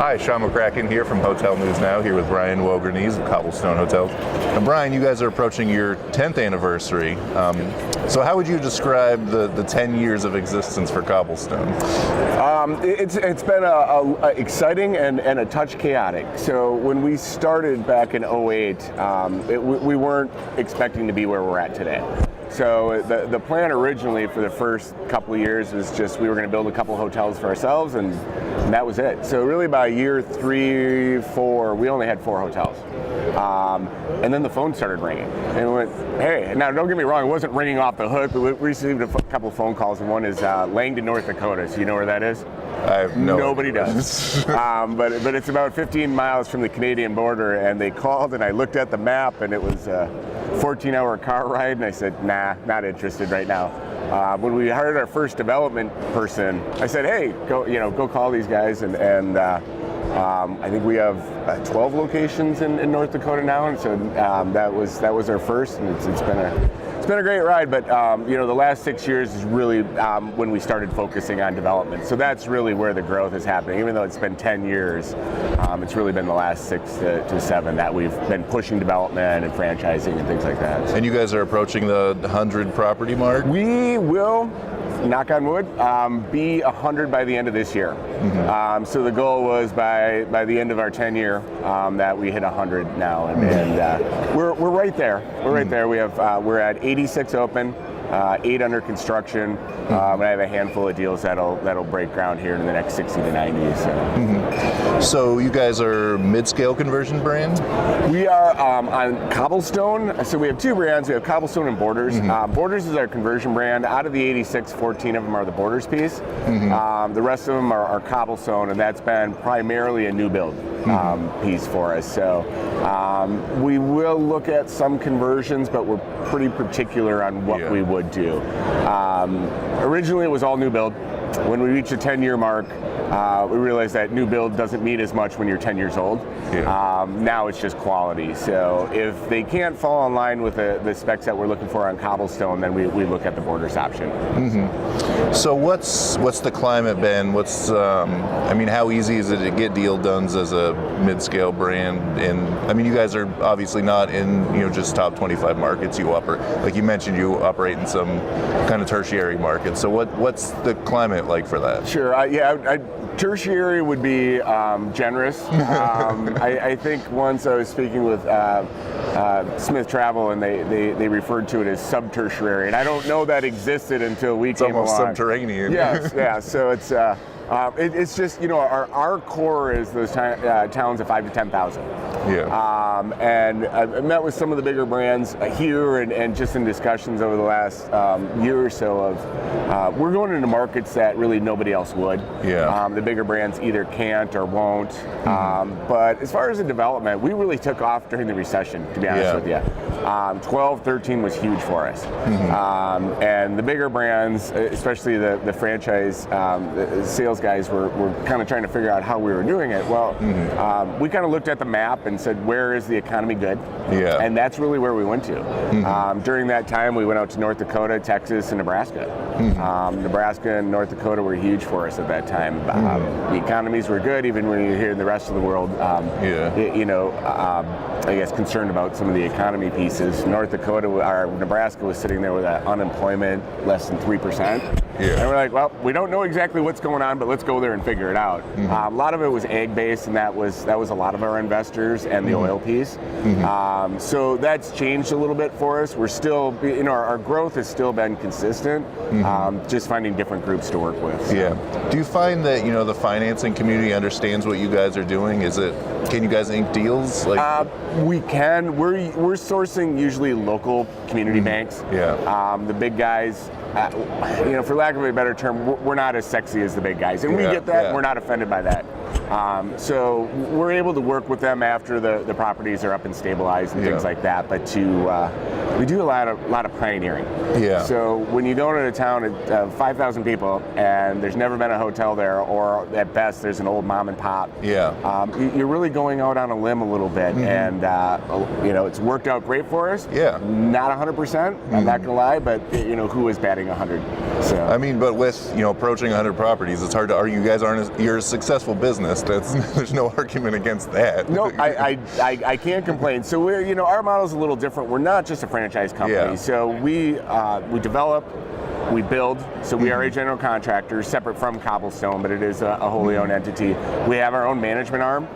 Hi, Sean McCracken here from Hotel News Now, here with Brian Wogernese of Cobblestone Hotels. And Brian, you guys are approaching your 10th anniversary. So how would you describe the 10 years of existence for Cobblestone? It's been a exciting and a touch chaotic. So when we started back in 08, we weren't expecting to be where we're at today. So the plan originally for the first couple of years was just we were going to build a couple hotels for ourselves, and that was it. So really by year 3, 4, we only had 4 hotels. And then the phone started ringing. And we went, hey, now don't get me wrong, it wasn't ringing off the hook. We received a couple of phone calls, and one is Langdon, North Dakota. So you know where that is? I have Nobody does. But it's about 15 miles from the Canadian border, and they called, and I looked at the map, and it was a 14-hour car ride, and I said, nah, not interested right now. When we hired our first development person, I said, hey, go call these guys, and I think we have 12 locations in North Dakota now, and so that was our first, and it's been a great ride. But the last 6 years is really when we started focusing on development. So that's really where the growth is happening. Even though it's been 10 years, it's really been the last 6 to 7 that we've been pushing development and franchising and things like that. And you guys are approaching the 100 property mark? We will, knock on wood, be 100 by the end of this year. Mm-hmm. So the goal was by the end of our 10-year that we hit 100 now, and we're right there. We're right there. We're at 86 open, 8 under construction. And I have a handful of deals that'll break ground here in the next 60 to 90. So you guys are Midscale conversion brand? We are on Cobblestone. So we have 2 brands. We have Cobblestone and Borders. Mm-hmm. Borders is our conversion brand. Out of the 86, 14 of them are the Borders piece. Mm-hmm. The rest of them are Cobblestone, and that's been primarily a new build piece for us. So we will look at some conversions, but we're pretty particular on what we would do. Originally, it was all new build. When we reached the 10-year mark, we realized that new build doesn't mean as much when you're 10 years old. Yeah. Now it's just quality. So if they can't fall in line with the specs that we're looking for on Cobblestone, then we look at the Borders option. Mm-hmm. So what's the climate been? How easy is it to get deal done as a mid-scale brand? And you guys are obviously not in just top 25 markets. You operate, like you mentioned, you operate in some kind of tertiary markets. So what's the climate like for that? Sure. Tertiary would be generous. I think once I was speaking with Smith Travel, and they referred to it as sub-tertiary, and I don't know that existed until we came along. It's almost subterranean. Yes, yeah. So it's just our core is those towns of 5 to 10,000. Yeah. And I've met with some of the bigger brands here, and just in discussions over the last year or so of we're going into markets that really nobody else would. Yeah. The bigger brands either can't or won't. Mm-hmm. But as far as the development, we really took off during the recession, to be honest with you. 12, 13 was huge for us. Mm-hmm. And the bigger brands, especially the franchise the sales guys, were kind of trying to figure out how we were doing it. Well, we kind of looked at the map and said, where is the economy good? Yeah. And that's really where we went to. Mm-hmm. During that time, we went out to North Dakota, Texas, and Nebraska. Mm-hmm. Nebraska and North Dakota were huge for us at that time. The economies were good, even when you're here in the rest of the world. I guess concerned about some of the economy pieces. Nebraska was sitting there with that unemployment less than 3%. Yeah. And we're like, well, we don't know exactly what's going on, but let's go there and figure it out. Mm-hmm. A lot of it was egg-based, and that was a lot of our investors and the oil piece. Mm-hmm. So that's changed a little bit for us. We're still, our growth has still been consistent, just finding different groups to work with. So. Yeah. Do you find that, the financing community understands what you guys are doing? Can you guys ink deals? We can. We're sourcing usually local community banks. Yeah. The big guys, for lack of a better term, we're not as sexy as the big guys, and we get that. Yeah. We're not offended by that. So we're able to work with them after the properties are up and stabilized and things like that. But we do a lot of pioneering. Yeah. So when you go into a town of 5,000 people and there's never been a hotel there, or at best there's an old mom and pop. Yeah. You're really going out on a limb a little bit, and it's worked out great for us. Yeah. Not 100%. I'm not gonna lie, but who is batting 100? So. But with approaching 100 properties, it's hard to argue. You guys you're a successful business. honest. There's no argument against that. No, I can't complain. So we're, our model's a little different. We're not just a franchise company. Yeah. So we develop, we build. So we are a general contractor, separate from Cobblestone, but it is a wholly owned entity. We have our own management arm.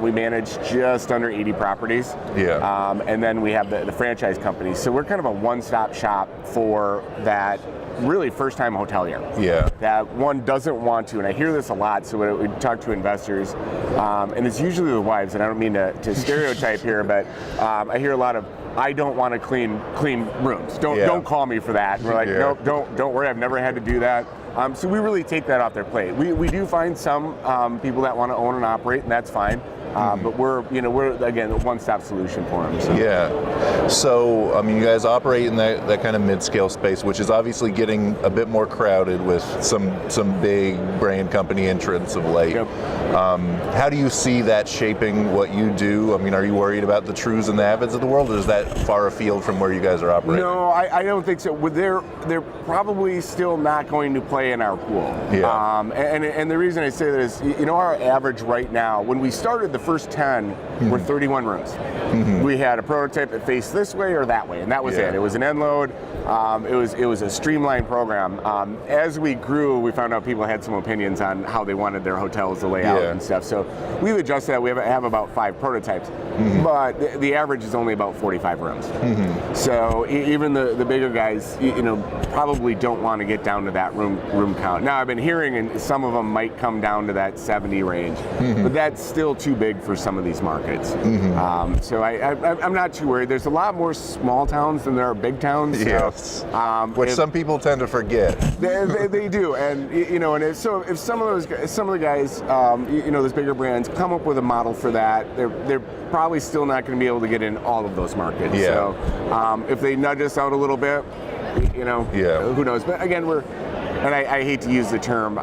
We manage just under 80 properties. Yeah. And then we have the franchise company. So we're kind of a one-stop shop for that really first-time hotelier. Yeah. That one doesn't want to, and I hear this a lot, so when we talk to investors, and it's usually the wives, and I don't mean to stereotype here, but I hear a lot of, I don't want to clean rooms. Don't call me for that. And we're like, nope, don't worry, I've never had to do that. So we really take that off their plate. We do find some people that want to own and operate, and that's fine. But we're again a one-stop solution for them. So. Yeah. So I mean, you guys operate in that kind of mid-scale space, which is obviously getting a bit more crowded with some big brand company entrants of late. Yep. How do you see that shaping what you do? I mean, are you worried about the Trues and the Avids of the world, or is that far afield from where you guys are operating? No, I don't think so. They're probably still not going to play in our pool. Yeah. And the reason I say that is, our average right now, when we started, the first 10 were 31 rooms. We had a prototype that faced this way or that way, and that was it. It was an end load. It was a streamlined program. As we grew, we found out people had some opinions on how they wanted their hotels to lay out and stuff. So we've adjusted that. We have about 5 prototypes, but the average is only about 45 rooms. So even the bigger guys, probably don't want to get down to that room count. Now I've been hearing, and some of them might come down to that 70 range, but that's still too big for some of these markets. So I'm not too worried. There's a lot more small towns than there are big towns. Yes. Which some people tend to forget. They do, and if some of the guys, those bigger brands come up with a model for that, they're probably still not going to be able to get in all of those markets. Yeah. So if they nudge us out a little bit, who knows? But again, I hate to use the term,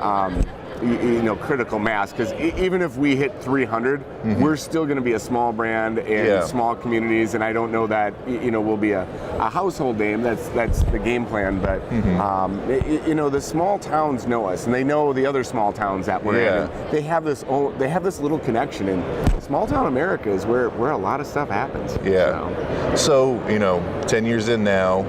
critical mass, because even if we hit 300, we're still going to be a small brand in small communities, and I don't know that we'll be a household name. That's the game plan, but the small towns know us, and they know the other small towns that we're in. And they have this little connection, and small town America is where a lot of stuff happens. Yeah. So 10 years in now,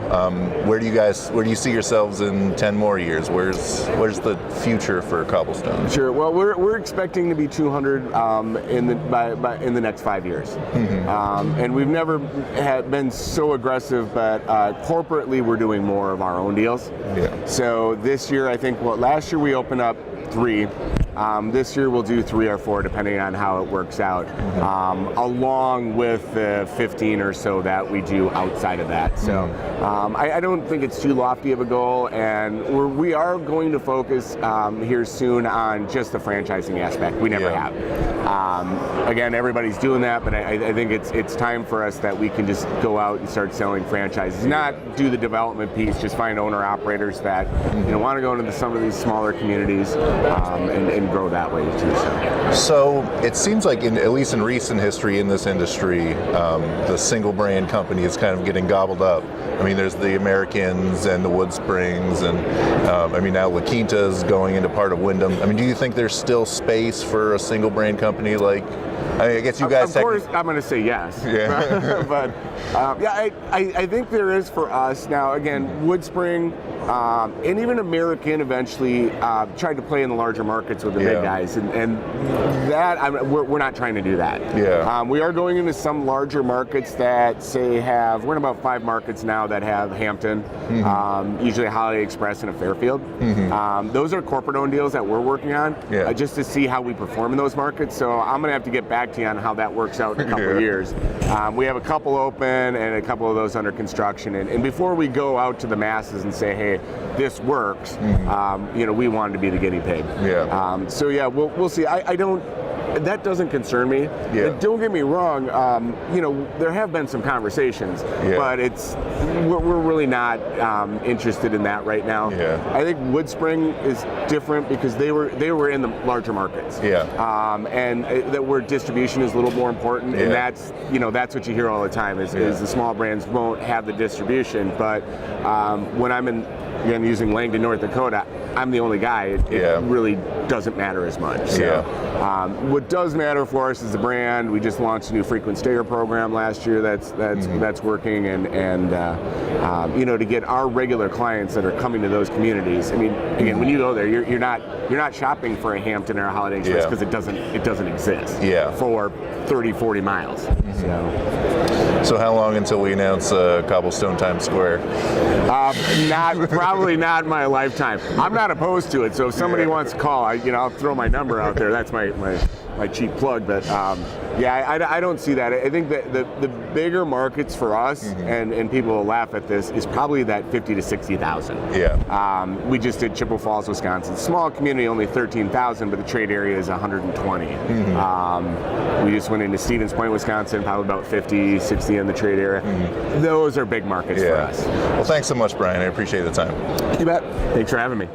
where do you see yourselves in 10 more years? Where's the future for Cobblestone? Sure. Well, we're expecting to be 200 in the next 5 years, and we've never been so aggressive. But corporately, we're doing more of our own deals. Yeah. So this year, I think, last year we opened up 3. This year we'll do 3 or 4, depending on how it works out, along with the 15 or so that we do outside of that. So I don't think it's too lofty of a goal, and we are going to focus here soon on just the franchising aspect. We never have. Again, everybody's doing that, but I think it's time for us that we can just go out and start selling franchises, not do the development piece, just find owner-operators that want to go into some of these smaller communities and grow that way too. So it seems like, at least in recent history in this industry, the single brand company is kind of getting gobbled up. I mean, there's the Americans and the WoodSprings, and now La Quinta is going into part of Wyndham. I mean, do you think there's still space for a single brand company like? I guess you guys. Of course, I'm going to say yes. Yeah. But I think there is for us now. Again, WoodSpring and even American eventually tried to play in the larger markets with the big guys, and that we're not trying to do that. Yeah. We are going into some larger markets that we're in about 5 markets now that have Hampton, usually a Holiday Express and a Fairfield. Those are corporate-owned deals that we're working on, just to see how we perform in those markets. So I'm going to have to get back to you on how that works out in a couple of years. We have a couple open and a couple of those under construction, and before we go out to the masses and say, hey, this works, we wanted to be the guinea pig. Yeah. We'll see. That doesn't concern me. Yeah. Don't get me wrong. There have been some conversations, but we're really not interested in that right now. Yeah. I think WoodSpring is different because they were in the larger markets. Yeah. And that where distribution is a little more important, and that's what you hear all the time is the small brands won't have the distribution, but when I'm in again, using Langdon, North Dakota, I'm the only guy. It really doesn't matter as much. So, what does matter for us is the brand. We just launched a new frequent stayer program last year. That's working, and to get our regular clients that are coming to those communities. I mean, again, when you go there, you're not shopping for a Hampton or a Holiday Inn because it doesn't exist. For 30, 40 miles. So how long until we announce Cobblestone Times Square? Probably not in my lifetime. I'm not opposed to it. So if somebody wants to call, I'll throw my number out there. That's my cheap plug. But I don't see that. I think that the bigger markets for us, and people will laugh at this, is probably that 50 to 60,000. We just did Chippewa Falls, Wisconsin. Small community, only 13,000, but the trade area is 120. We just went into Stevens Point, Wisconsin, probably about 50, 60 in the trade area. Those are big markets for us. Well, thanks so much, Brian. I appreciate the time. You bet. Thanks for having me.